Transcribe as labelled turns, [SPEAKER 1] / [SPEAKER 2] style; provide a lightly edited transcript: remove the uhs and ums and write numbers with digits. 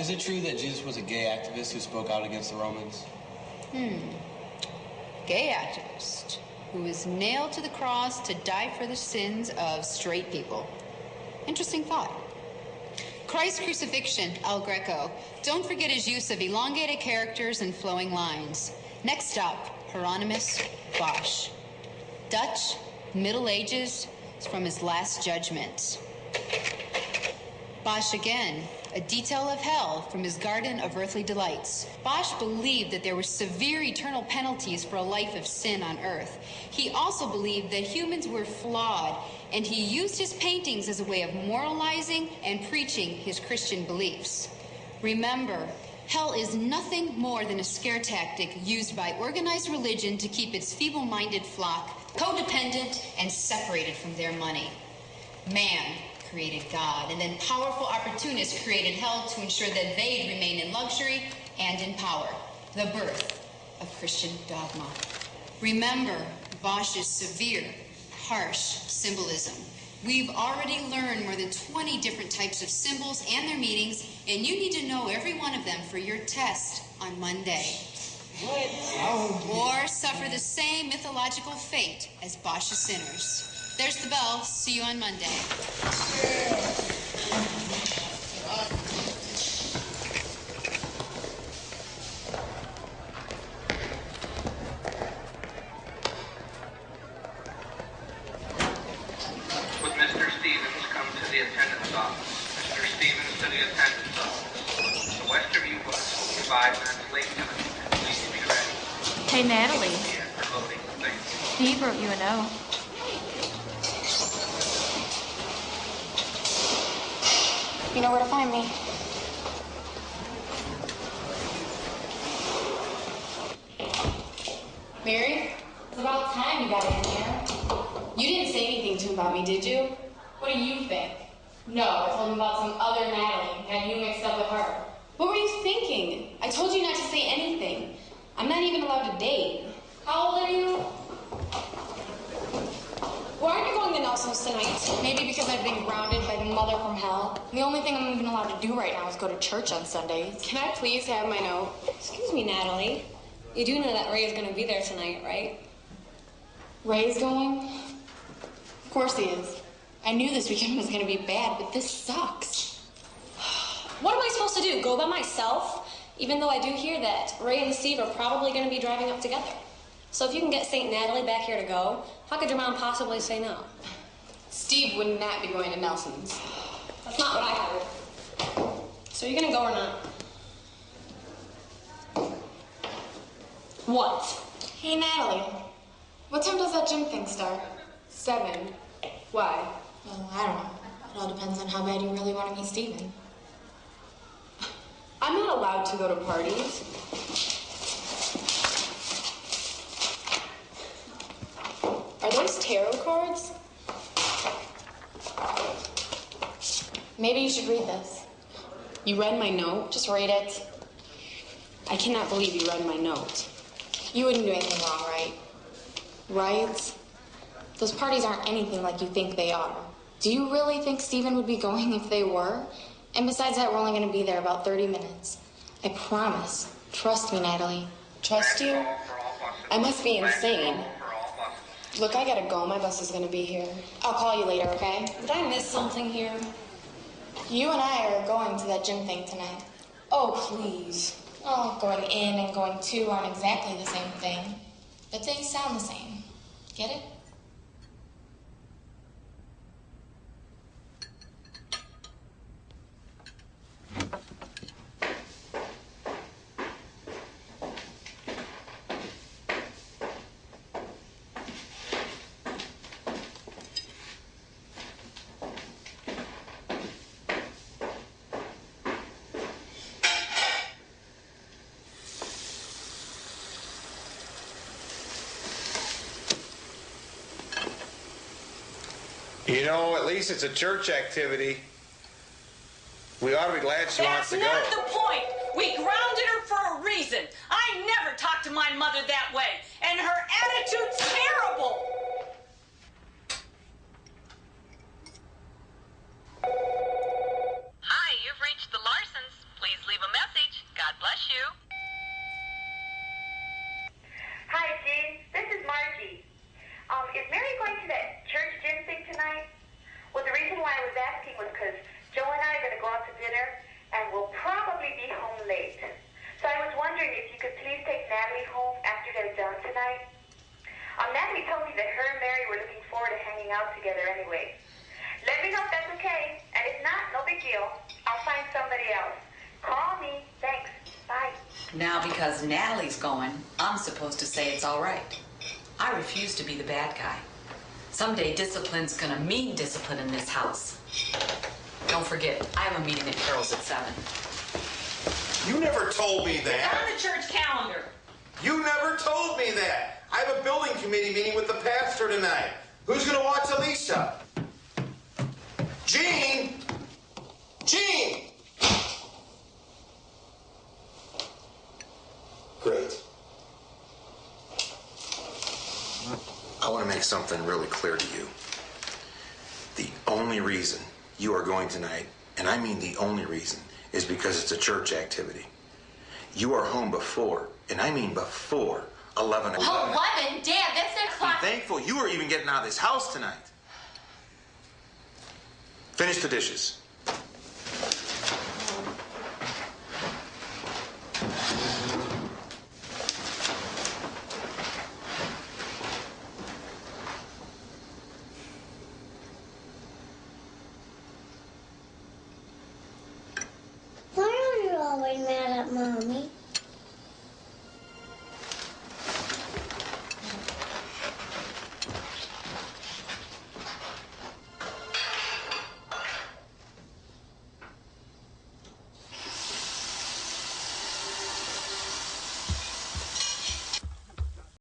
[SPEAKER 1] is it true that Jesus was a gay activist who spoke out against the Romans?
[SPEAKER 2] Gay activist who was nailed to the cross to die for the sins of straight people. Interesting thought. Christ's crucifixion, El Greco. Don't forget his use of elongated characters and flowing lines. Next up, Hieronymus Bosch. Dutch, Middle Ages, from his Last Judgment. Bosch again, a detail of hell from his Garden of Earthly Delights. Bosch believed that there were severe eternal penalties for a life of sin on earth. He also believed that humans were flawed, and he used his paintings as a way of moralizing and preaching his Christian beliefs. Remember, hell is nothing more than a scare tactic used by organized religion to keep its feeble-minded flock codependent and separated from their money. Man created God, and then powerful opportunists created hell to ensure that they'd remain in luxury and in power. The birth of Christian dogma. Remember Bosch's severe, harsh symbolism. We've already learned more than 20 different types of symbols and their meanings, and you need to know every one of them for your test on Monday.
[SPEAKER 1] What?
[SPEAKER 2] Or suffer the same mythological fate as Bosch's sinners. There's the bell. See you on Monday.
[SPEAKER 3] Would Mr. Stevens come to the attendance office? Mr. Stevens to the attendance office. The Westerview bus will be 5 minutes late tonight. Please be ready.
[SPEAKER 4] Hey, Natalie.
[SPEAKER 3] Yeah, for loading. Thank you.
[SPEAKER 4] Steve wrote you a note.
[SPEAKER 5] You know where to find me.
[SPEAKER 6] Mary, it's about time you got in here. You didn't say anything to him about me, did you? What do you think? No, I told him about some other Natalie, had you mixed up with her. What were you thinking? I told you not to say anything. I'm not even allowed to date. How old are you?
[SPEAKER 5] Why aren't you going to Nelson's tonight?
[SPEAKER 6] Maybe because I've been grounded by the mother from hell. The only thing I'm even allowed to do right now is go to church on Sundays.
[SPEAKER 5] Can I please have my note? Excuse me, Natalie. You do know that Ray is going to be there tonight, right?
[SPEAKER 6] Ray's going? Of course he is. I knew this weekend was going to be bad, but this sucks.
[SPEAKER 5] What am I supposed to do? Go by myself? Even though I do hear that Ray and Steve are probably going to be driving up together. So if you can get St. Natalie back here to go, how could your mom possibly say no?
[SPEAKER 6] Steve would not be going to Nelson's.
[SPEAKER 5] That's not what I heard. So are you going to go or not? What?
[SPEAKER 6] Hey, Natalie. What time does that gym thing start? 7. Why? Well, I don't know. It all depends on how bad you really want to meet Steven. I'm not allowed to go to parties. Are those tarot cards? Maybe you should read this.
[SPEAKER 5] You read my note?
[SPEAKER 6] Just read it.
[SPEAKER 5] I cannot believe you read my note.
[SPEAKER 6] You wouldn't do anything wrong, right? Right? Those parties aren't anything like you think they are. Do you really think Steven would be going if they were? And besides that, we're only going to be there about 30 minutes. I promise. Trust me, Natalie.
[SPEAKER 5] Trust you? I must be insane.
[SPEAKER 6] Look, I gotta go. My bus is gonna be here. I'll call you later, okay?
[SPEAKER 5] Did I miss something here?
[SPEAKER 6] You and I are going to that gym thing tonight.
[SPEAKER 5] Oh, please.
[SPEAKER 6] Oh, going in and going to aren't exactly the same thing, but they sound the same. Get it?
[SPEAKER 7] You know, at least it's a church activity. We ought to be glad she wants to go.
[SPEAKER 8] That's not the point. We grounded her for a reason. I never talked to my mother that way, and her attitude's terrible.
[SPEAKER 9] Hi, you've reached the Larsons. Please leave
[SPEAKER 4] big deal. I'll find somebody else. Call me. Thanks. Bye.
[SPEAKER 8] Now, because Natalie's going, I'm supposed to say it's all right. I refuse to be the bad guy. Someday discipline's gonna mean discipline in this house. Don't forget, I have a meeting at Carol's at 7.
[SPEAKER 7] You never told me
[SPEAKER 8] It's
[SPEAKER 7] that.
[SPEAKER 8] on the church calendar.
[SPEAKER 7] You never told me that. I have a building committee meeting with the pastor tonight. Who's going to watch Alicia? Gene! Gene! Great. I want to make something really clear to you. The only reason you are going tonight, and I mean the only reason, is because it's a church activity. You are home before, and I mean before, 11 o'clock.
[SPEAKER 6] 11? Dad, that's not clock.
[SPEAKER 7] Be thankful you are even getting out of this house tonight. Finish the dishes.
[SPEAKER 9] Why are you always mad at Mommy?